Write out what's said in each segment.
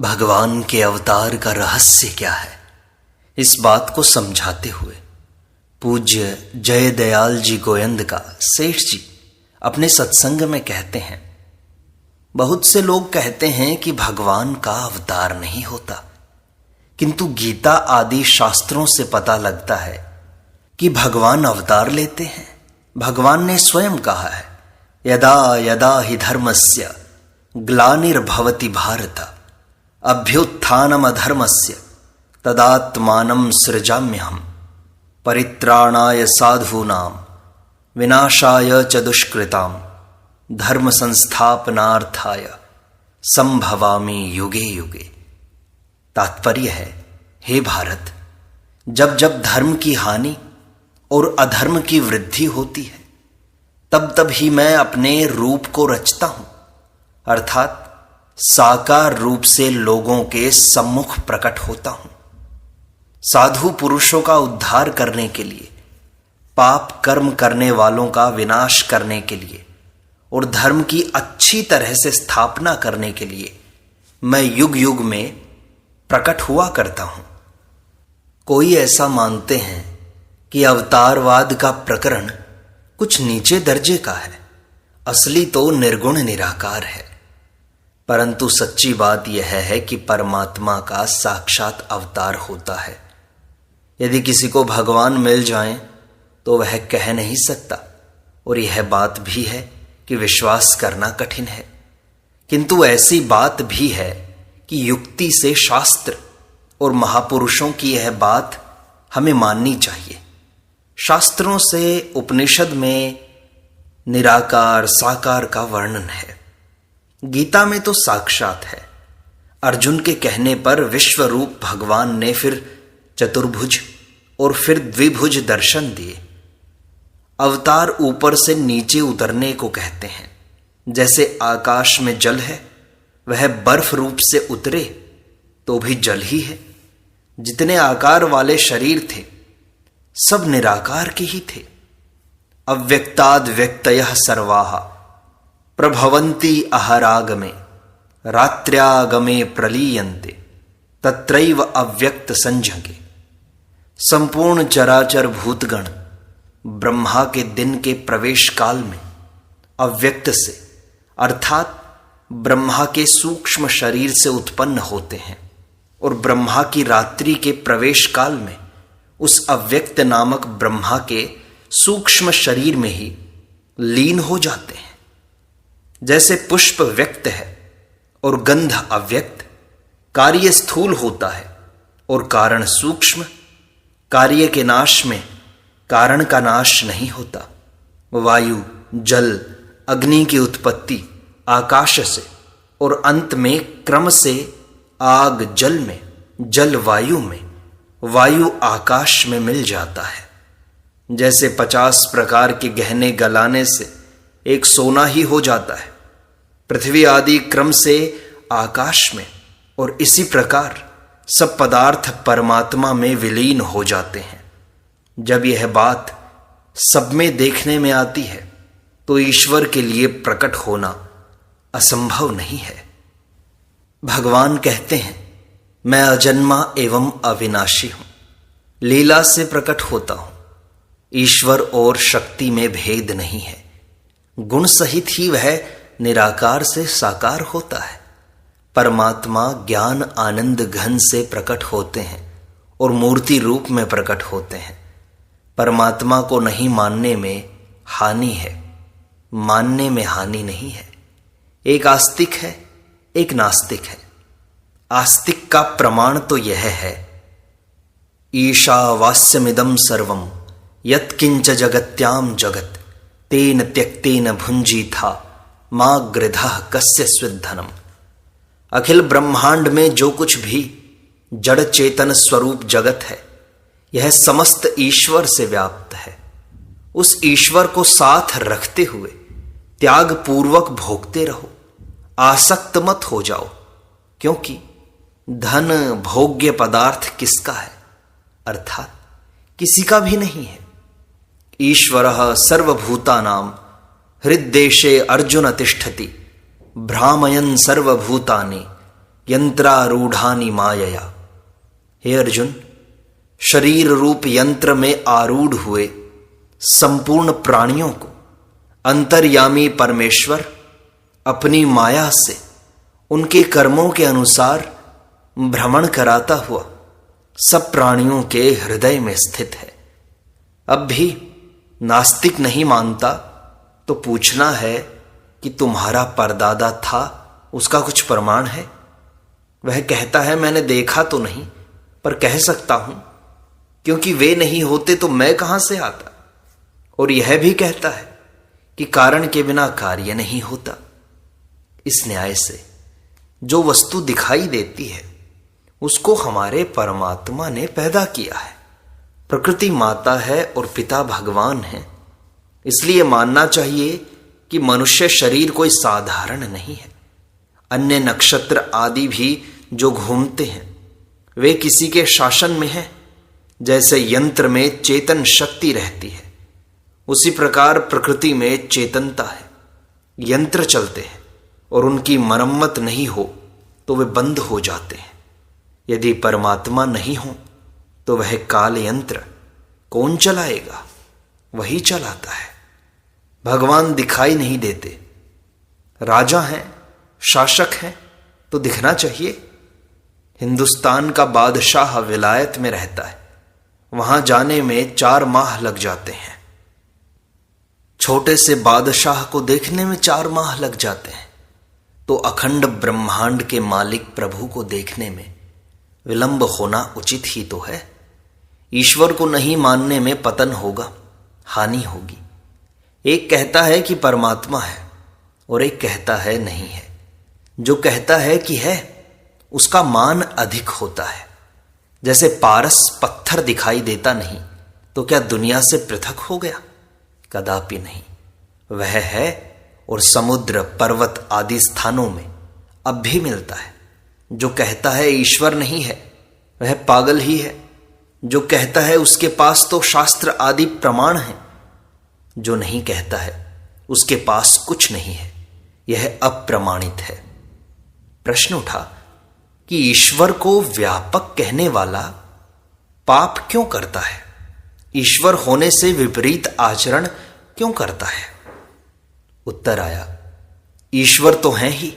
भगवान के अवतार का रहस्य क्या है, इस बात को समझाते हुए पूज्य जय दयाल जी गोयंद का सेठ जी अपने सत्संग में कहते हैं, बहुत से लोग कहते हैं कि भगवान का अवतार नहीं होता, किंतु गीता आदि शास्त्रों से पता लगता है कि भगवान अवतार लेते हैं। भगवान ने स्वयं कहा है, यदा यदा हि धर्मस्य ग्लानिर्भवति भारत अभ्युत्थानम अधर्मस्य तदात्मानं सृजाम्यहम् परित्राणाय साधूनां विनाशाय च दुष्कृतां धर्म संस्थापनार्थाय संभवामि युगे युगे। तात्पर्य है, हे भारत, जब जब धर्म की हानि और अधर्म की वृद्धि होती है तब तब ही मैं अपने रूप को रचता हूं, अर्थात साकार रूप से लोगों के सम्मुख प्रकट होता हूं। साधु पुरुषों का उद्धार करने के लिए, पाप कर्म करने वालों का विनाश करने के लिए और धर्म की अच्छी तरह से स्थापना करने के लिए मैं युग युग में प्रकट हुआ करता हूं। कोई ऐसा मानते हैं कि अवतारवाद का प्रकरण कुछ नीचे दर्जे का है, असली तो निर्गुण निराकार है। परंतु सच्ची बात यह है कि परमात्मा का साक्षात अवतार होता है। यदि किसी को भगवान मिल जाएं तो वह कह नहीं सकता, और यह बात भी है कि विश्वास करना कठिन है। किंतु ऐसी बात भी है कि युक्ति से शास्त्र और महापुरुषों की यह बात हमें माननी चाहिए। शास्त्रों से उपनिषद में निराकार साकार का वर्णन है, गीता में तो साक्षात है। अर्जुन के कहने पर विश्व रूप भगवान ने फिर चतुर्भुज और फिर द्विभुज दर्शन दिए। अवतार ऊपर से नीचे उतरने को कहते हैं। जैसे आकाश में जल है, वह बर्फ रूप से उतरे तो भी जल ही है। जितने आकार वाले शरीर थे सब निराकार के ही थे। अव्यक्ताद् व्यक्तयः सर्वाः प्रभवन्ति अहरागमे रात्र्यागमे प्रलीयन्ते तत्रैव अव्यक्त संजगे। संपूर्ण चराचर भूतगण ब्रह्मा के दिन के प्रवेश काल में अव्यक्त से, अर्थात ब्रह्मा के सूक्ष्म शरीर से उत्पन्न होते हैं और ब्रह्मा की रात्रि के प्रवेश काल में उस अव्यक्त नामक ब्रह्मा के सूक्ष्म शरीर में ही लीन हो जाते हैं। जैसे पुष्प व्यक्त है और गंध अव्यक्त, कार्य स्थूल होता है और कारण सूक्ष्म। कार्य के नाश में कारण का नाश नहीं होता। वायु, जल, अग्नि की उत्पत्ति आकाश से और अंत में क्रम से आग जल में, जल वायु में, वायु आकाश में मिल जाता है। जैसे 50 प्रकार के गहने गलाने से एक सोना ही हो जाता है, पृथ्वी आदि क्रम से आकाश में, और इसी प्रकार सब पदार्थ परमात्मा में विलीन हो जाते हैं। जब यह बात सब में देखने में आती है तो ईश्वर के लिए प्रकट होना असंभव नहीं है। भगवान कहते हैं, मैं अजन्मा एवं अविनाशी हूं, लीला से प्रकट होता हूं। ईश्वर और शक्ति में भेद नहीं है, गुण सहित ही वह निराकार से साकार होता है। परमात्मा ज्ञान आनंद घन से प्रकट होते हैं और मूर्ति रूप में प्रकट होते हैं। परमात्मा को नहीं मानने में हानि है, मानने में हानि नहीं है। एक आस्तिक है, एक नास्तिक है। आस्तिक का प्रमाण तो यह है, ईशावास्यमिदं सर्वं यत्किंच जगत्याम जगत तेन त्यक्तेन भुंजीथा मा गृधः कस्य स्विद्धनम। अखिल ब्रह्मांड में जो कुछ भी जड़ चेतन स्वरूप जगत है, यह समस्त ईश्वर से व्याप्त है। उस ईश्वर को साथ रखते हुए त्याग पूर्वक भोगते रहो, आसक्त मत हो जाओ। क्योंकि धन भोग्य पदार्थ किसका है, अर्थात किसी का भी नहीं है। ईश्वरः सर्वभूतानां हृद्देशे अर्जुन तिष्ठति भ्रामयन् सर्वभूतानि यंत्रारूढ़ानि मायया। हे अर्जुन, शरीर रूप यंत्र में आरूढ़ हुए संपूर्ण प्राणियों को अंतर्यामी परमेश्वर अपनी माया से उनके कर्मों के अनुसार भ्रमण कराता हुआ सब प्राणियों के हृदय में स्थित है। अब भी नास्तिक नहीं मानता तो पूछना है कि तुम्हारा परदादा था, उसका कुछ प्रमाण है? वह कहता है मैंने देखा तो नहीं, पर कह सकता हूं क्योंकि वे नहीं होते तो मैं कहां से आता। और यह भी कहता है कि कारण के बिना कार्य नहीं होता। इस न्याय से जो वस्तु दिखाई देती है उसको हमारे परमात्मा ने पैदा किया है। प्रकृति माता है और पिता भगवान है। इसलिए मानना चाहिए कि मनुष्य शरीर कोई साधारण नहीं है। अन्य नक्षत्र आदि भी जो घूमते हैं वे किसी के शासन में हैं। जैसे यंत्र में चेतन शक्ति रहती है, उसी प्रकार प्रकृति में चेतनता है। यंत्र चलते हैं और उनकी मरम्मत नहीं हो तो वे बंद हो जाते हैं। यदि परमात्मा नहीं हो तो वह काल यंत्र कौन चलाएगा? वही चलाता है। भगवान दिखाई नहीं देते। राजा हैं, शासक हैं तो दिखना चाहिए। हिंदुस्तान का बादशाह विलायत में रहता है, वहां जाने में 4 माह लग जाते हैं। छोटे से बादशाह को देखने में 4 माह लग जाते हैं, तो अखंड ब्रह्मांड के मालिक प्रभु को देखने में विलंब होना उचित ही तो है। ईश्वर को नहीं मानने में पतन होगा, हानि होगी। एक कहता है कि परमात्मा है और एक कहता है नहीं है। जो कहता है कि है उसका मान अधिक होता है। जैसे पारस पत्थर दिखाई देता नहीं तो क्या दुनिया से पृथक हो गया? कदापि नहीं। वह है और समुद्र पर्वत आदि स्थानों में अब भी मिलता है। जो कहता है ईश्वर नहीं है वह पागल ही है। जो कहता है उसके पास तो शास्त्र आदि प्रमाण हैं। जो नहीं कहता है उसके पास कुछ नहीं है, यह अप्रमाणित है। प्रश्न उठा कि ईश्वर को व्यापक कहने वाला पाप क्यों करता है? ईश्वर होने से विपरीत आचरण क्यों करता है? उत्तर आया, ईश्वर तो है ही।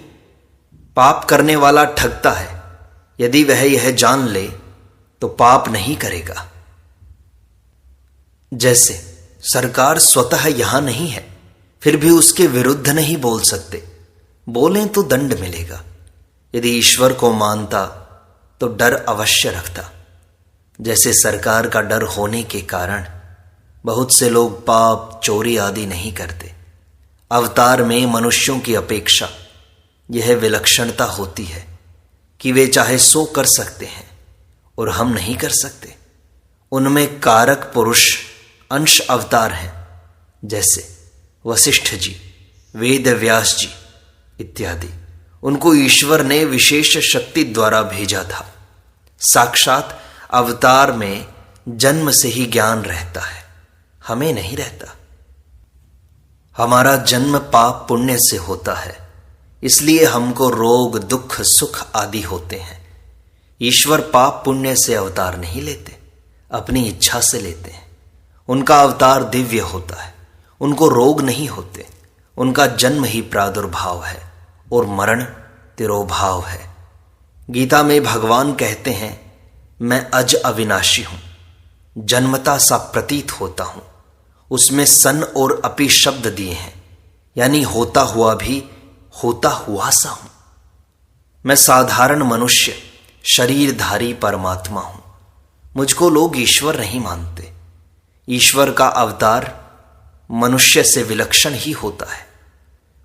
पाप करने वाला ठगता है। यदि वह यह जान ले तो पाप नहीं करेगा। जैसे सरकार स्वतः यहां नहीं है फिर भी उसके विरुद्ध नहीं बोल सकते, बोलें तो दंड मिलेगा। यदि ईश्वर को मानता तो डर अवश्य रखता। जैसे सरकार का डर होने के कारण बहुत से लोग पाप चोरी आदि नहीं करते। अवतार में मनुष्यों की अपेक्षा यह विलक्षणता होती है कि वे चाहे सो कर सकते हैं और हम नहीं कर सकते। उनमें कारक पुरुष अंश अवतार हैं, जैसे वशिष्ठ जी, वेद व्यास जी इत्यादि। उनको ईश्वर ने विशेष शक्ति द्वारा भेजा था। साक्षात अवतार में जन्म से ही ज्ञान रहता है, हमें नहीं रहता। हमारा जन्म पाप पुण्य से होता है, इसलिए हमको रोग दुख सुख आदि होते हैं। ईश्वर पाप पुण्य से अवतार नहीं लेते, अपनी इच्छा से लेते हैं। उनका अवतार दिव्य होता है, उनको रोग नहीं होते। उनका जन्म ही प्रादुर्भाव है और मरण तिरोभाव है। गीता में भगवान कहते हैं, मैं अज अविनाशी हूं, जन्मता सा प्रतीत होता हूं। उसमें सन और अपि शब्द दिए हैं, यानी होता हुआ भी होता हुआ सा हूं। मैं साधारण मनुष्य शरीरधारी परमात्मा हूं। मुझको लोग ईश्वर नहीं मानते। ईश्वर का अवतार मनुष्य से विलक्षण ही होता है।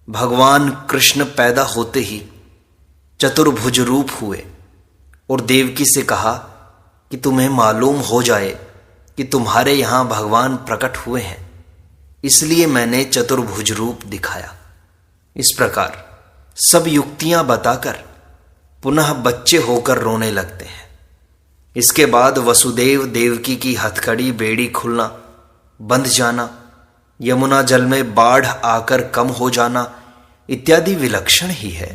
भगवान कृष्ण पैदा होते ही चतुर्भुज रूप हुए और देवकी से कहा कि तुम्हें मालूम हो जाए कि तुम्हारे यहां भगवान प्रकट हुए हैं, इसलिए मैंने चतुर्भुज रूप दिखाया। इस प्रकार सब युक्तियां बताकर पुनः बच्चे होकर रोने लगते हैं। इसके बाद वसुदेव देवकी की हथकड़ी बेड़ी खुलना, बंध जाना, यमुना जल में बाढ़ आकर कम हो जाना इत्यादि विलक्षण ही है।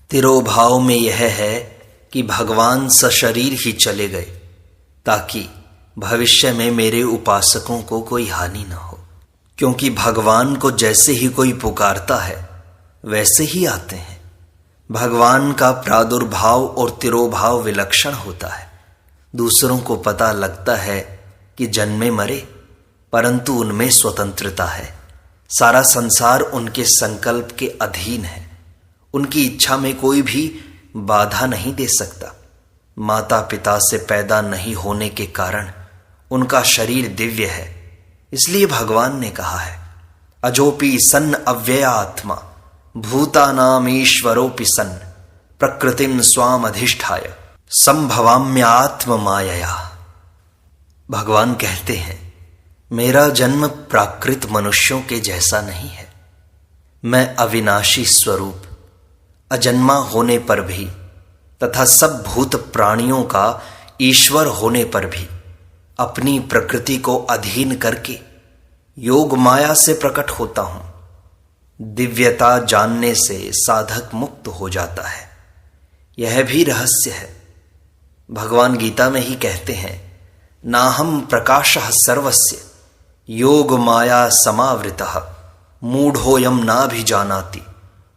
तिरोभाव में यह है कि भगवान सशरीर ही चले गए ताकि भविष्य में मेरे उपासकों को कोई हानि न हो, क्योंकि भगवान को जैसे ही कोई पुकारता है वैसे ही आते हैं। भगवान का प्रादुर्भाव और तिरोभाव विलक्षण होता है। दूसरों को पता लगता है कि जन्मे मरे, परंतु उनमें स्वतंत्रता है। सारा संसार उनके संकल्प के अधीन है। उनकी इच्छा में कोई भी बाधा नहीं दे सकता। माता पिता से पैदा नहीं होने के कारण उनका शरीर दिव्य है। इसलिए भगवान ने कहा है, अजोपि सन् अव्यया आत्मा भूतानाम ईश्वरोपि सन् प्रकृतिम स्वाम अधिष्ठाय संभवाम्यात्म मायया। भगवान कहते हैं, मेरा जन्म प्राकृत मनुष्यों के जैसा नहीं है। मैं अविनाशी स्वरूप, अजन्मा होने पर भी तथा सब भूत प्राणियों का ईश्वर होने पर भी अपनी प्रकृति को अधीन करके योग माया से प्रकट होता हूं। दिव्यता जानने से साधक मुक्त हो जाता है। यह भी रहस्य है। भगवान गीता में ही कहते हैं, नाहम प्रकाशः सर्वस्य योग माया समावृतः मूढ़ोऽयं नाभिजानाति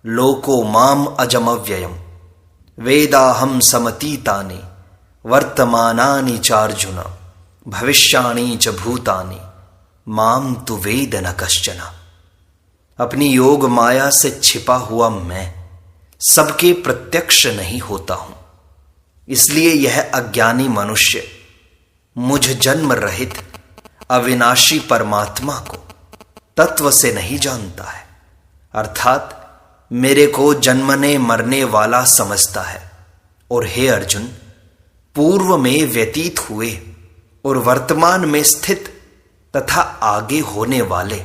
लोको माम अजमव्ययम् वेदाहम समतीतानि वर्तमानानि चार्जुन भविष्याणि च भूतानि माम तु वेद न कश्चन। अपनी योग माया से छिपा हुआ मैं सबके प्रत्यक्ष नहीं होता हूं। इसलिए यह अज्ञानी मनुष्य मुझ जन्म रहित अविनाशी परमात्मा को तत्व से नहीं जानता है, अर्थात मेरे को जन्मने मरने वाला समझता है। और हे अर्जुन, पूर्व में व्यतीत हुए और वर्तमान में स्थित तथा आगे होने वाले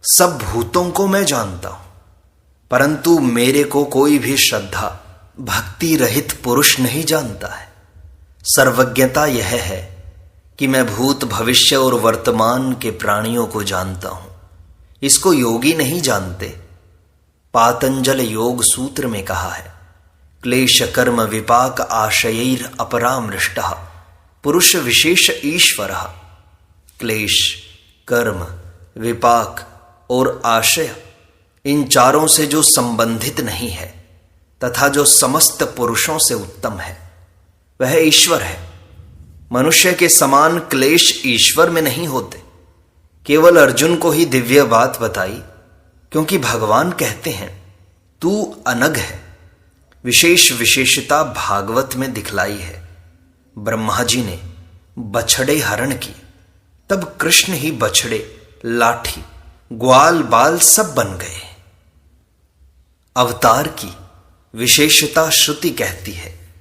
सब भूतों को मैं जानता हूं, परंतु मेरे को कोई भी श्रद्धा भक्ति रहित पुरुष नहीं जानता है। सर्वज्ञता यह है कि मैं भूत भविष्य और वर्तमान के प्राणियों को जानता हूं। इसको योगी नहीं जानते। पातंजल योग सूत्र में कहा है, क्लेश कर्म विपाक आशयैर अपरामृष्टः पुरुष विशेष ईश्वरः। क्लेश, कर्म, विपाक और आशय, इन चारों से जो संबंधित नहीं है तथा जो समस्त पुरुषों से उत्तम है वह ईश्वर है। मनुष्य के समान क्लेश ईश्वर में नहीं होते। केवल अर्जुन को ही दिव्य बात बताई, क्योंकि भगवान कहते हैं, तू अनग है। विशेष विशेषता भागवत में दिखलाई है। ब्रह्मा जी ने बछड़े हरण की, तब कृष्ण ही बछड़े, लाठी, ग्वाल बाल सब बन गए। अवतार की विशेषता श्रुति कहती है,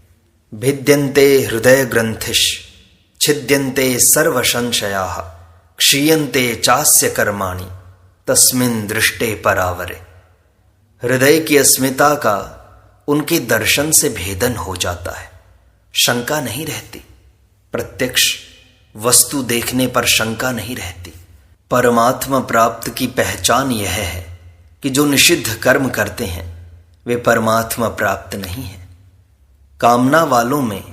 भिद्यन्ते हृदय ग्रंथिश छिद्यन्ते सर्व संशयाः क्षीयन्ते चास्य कर्माणि तस्मिन् दृष्टे परावरे। हृदय की अस्मिता का उनके दर्शन से भेदन हो जाता है। शंका नहीं रहती। प्रत्यक्ष वस्तु देखने पर शंका नहीं रहती। परमात्मा प्राप्त की पहचान यह है कि जो निषिद्ध कर्म करते हैं वे परमात्मा प्राप्त नहीं है। कामना वालों में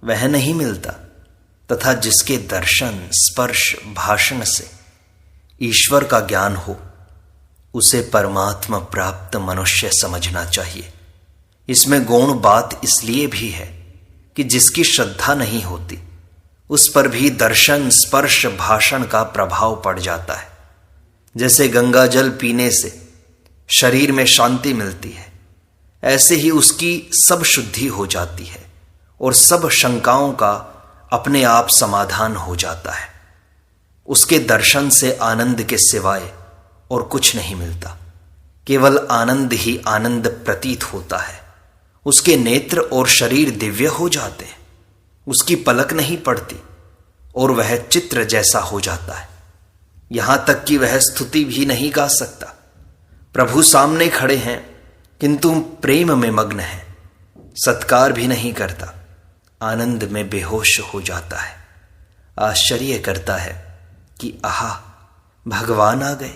वह नहीं मिलता, तथा जिसके दर्शन, स्पर्श, भाषण से ईश्वर का ज्ञान हो उसे परमात्मा प्राप्त मनुष्य समझना चाहिए। इसमें गौण बात इसलिए भी है कि जिसकी श्रद्धा नहीं होती उस पर भी दर्शन, स्पर्श, भाषण का प्रभाव पड़ जाता है। जैसे गंगा जल पीने से शरीर में शांति मिलती है, ऐसे ही उसकी सब शुद्धि हो जाती है और सब शंकाओं का अपने आप समाधान हो जाता है। उसके दर्शन से आनंद के सिवाय और कुछ नहीं मिलता। केवल आनंद ही आनंद प्रतीत होता है। उसके नेत्र और शरीर दिव्य हो जाते हैं। उसकी पलक नहीं पड़ती और वह चित्र जैसा हो जाता है। यहां तक कि वह स्तुति भी नहीं गा सकता। प्रभु सामने खड़े हैं किंतु प्रेम में मग्न है, सत्कार भी नहीं करता, आनंद में बेहोश हो जाता है। आश्चर्य करता है कि आहा, भगवान आ गए।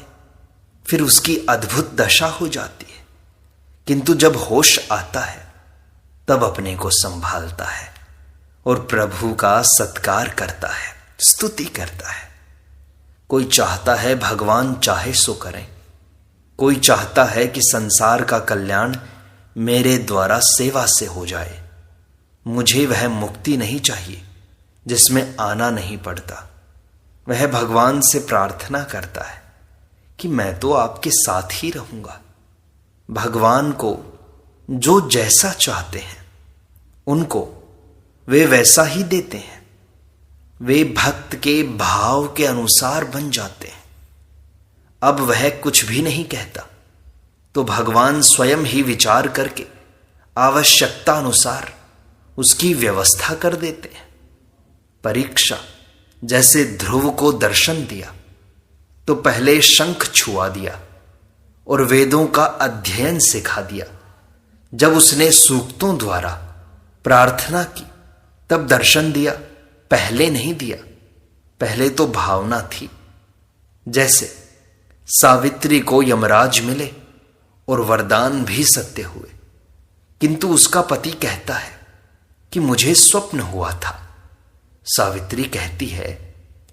फिर उसकी अद्भुत दशा हो जाती है। किंतु जब होश आता है तब अपने को संभालता है और प्रभु का सत्कार करता है, स्तुति करता है। कोई चाहता है भगवान चाहे सो करें, कोई चाहता है कि संसार का कल्याण मेरे द्वारा सेवा से हो जाए। मुझे वह मुक्ति नहीं चाहिए जिसमें आना नहीं पड़ता। वह भगवान से प्रार्थना करता है कि मैं तो आपके साथ ही रहूंगा। भगवान को जो जैसा चाहते हैं उनको वे वैसा ही देते हैं। वे भक्त के भाव के अनुसार बन जाते हैं। अब वह कुछ भी नहीं कहता तो भगवान स्वयं ही विचार करके आवश्यकता अनुसार उसकी व्यवस्था कर देते हैं। परीक्षा जैसे ध्रुव को दर्शन दिया तो पहले शंख छुआ दिया और वेदों का अध्ययन सिखा दिया। जब उसने सूक्तों द्वारा प्रार्थना की तब दर्शन दिया, पहले नहीं दिया। पहले तो भावना थी। जैसे सावित्री को यमराज मिले और वरदान भी सत्य हुए, किंतु उसका पति कहता है कि मुझे स्वप्न हुआ था। सावित्री कहती है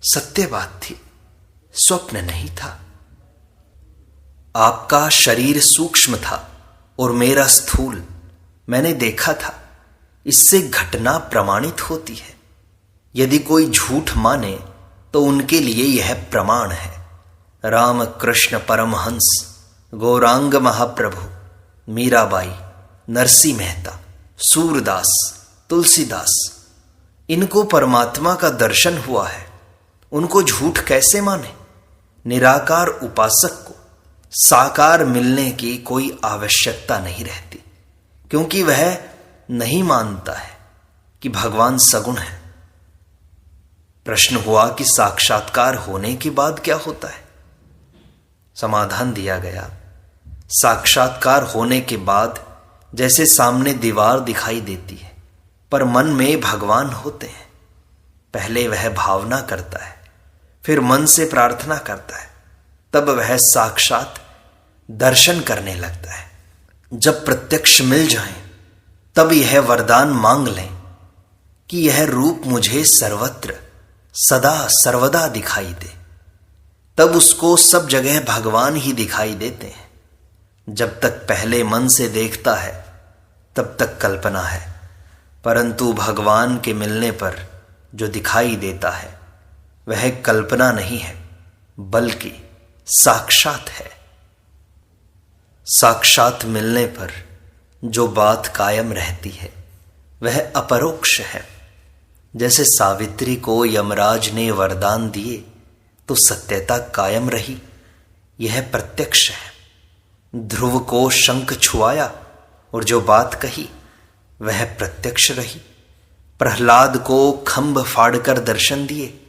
सत्य बात थी, स्वप्न नहीं था। आपका शरीर सूक्ष्म था और मेरा स्थूल, मैंने देखा था। इससे घटना प्रमाणित होती है। यदि कोई झूठ माने तो उनके लिए यह प्रमाण है। राम कृष्ण परमहंस, गौरांग महाप्रभु, मीराबाई, नरसी मेहता, सूरदास, तुलसीदास, इनको परमात्मा का दर्शन हुआ है। उनको झूठ कैसे माने? निराकार उपासक को साकार मिलने की कोई आवश्यकता नहीं रहती, क्योंकि वह नहीं मानता है कि भगवान सगुण है। प्रश्न हुआ कि साक्षात्कार होने के बाद क्या होता है? समाधान दिया गया, साक्षात्कार होने के बाद जैसे सामने दीवार दिखाई देती है पर मन में भगवान होते हैं। पहले वह भावना करता है, फिर मन से प्रार्थना करता है, तब वह साक्षात दर्शन करने लगता है। जब प्रत्यक्ष मिल जाए तब यह वरदान मांग लें कि यह रूप मुझे सर्वत्र सदा सर्वदा दिखाई दे। तब उसको सब जगह भगवान ही दिखाई देते हैं। जब तक पहले मन से देखता है तब तक कल्पना है, परंतु भगवान के मिलने पर जो दिखाई देता है वह कल्पना नहीं है बल्कि साक्षात है। साक्षात मिलने पर जो बात कायम रहती है वह अपरोक्ष है। जैसे सावित्री को यमराज ने वरदान दिए तो सत्यता कायम रही, यह प्रत्यक्ष है। ध्रुव को शंख छुआया और जो बात कही वह प्रत्यक्ष रही। प्रहलाद को खंभ फाड़कर दर्शन दिए,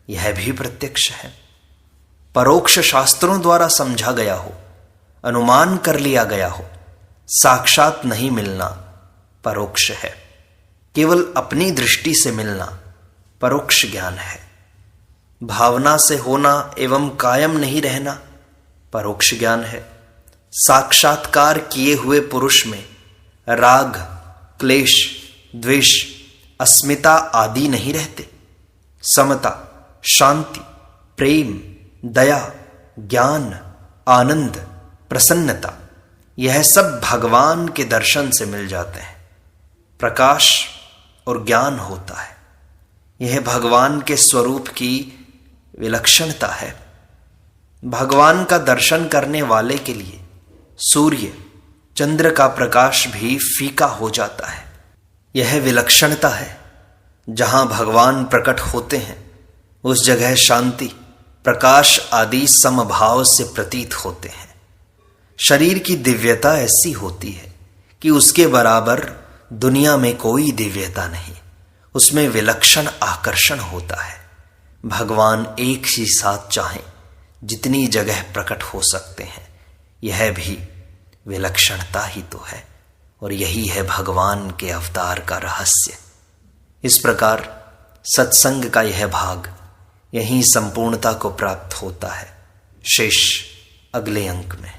यह भी प्रत्यक्ष है। परोक्ष शास्त्रों द्वारा समझा गया हो, अनुमान कर लिया गया हो, साक्षात नहीं मिलना परोक्ष है। केवल अपनी दृष्टि से मिलना परोक्ष ज्ञान है। भावना से होना एवं कायम नहीं रहना परोक्ष ज्ञान है। साक्षात्कार किए हुए पुरुष में राग, क्लेश, द्वेष, अस्मिता आदि नहीं रहते। समता, शांति, प्रेम, दया, ज्ञान, आनंद, प्रसन्नता, यह सब भगवान के दर्शन से मिल जाते हैं। प्रकाश और ज्ञान होता है, यह भगवान के स्वरूप की विलक्षणता है। भगवान का दर्शन करने वाले के लिए सूर्य, चंद्र का प्रकाश भी फीका हो जाता है। यह विलक्षणता है। जहां भगवान प्रकट होते हैं उस जगह शांति, प्रकाश आदि समभाव से प्रतीत होते हैं। शरीर की दिव्यता ऐसी होती है कि उसके बराबर दुनिया में कोई दिव्यता नहीं। उसमें विलक्षण आकर्षण होता है। भगवान एक ही साथ चाहें जितनी जगह प्रकट हो सकते हैं, यह भी विलक्षणता ही तो है। और यही है भगवान के अवतार का रहस्य। इस प्रकार सत्संग का यह भाग यहीं संपूर्णता को प्राप्त होता है। शेष अगले अंक में।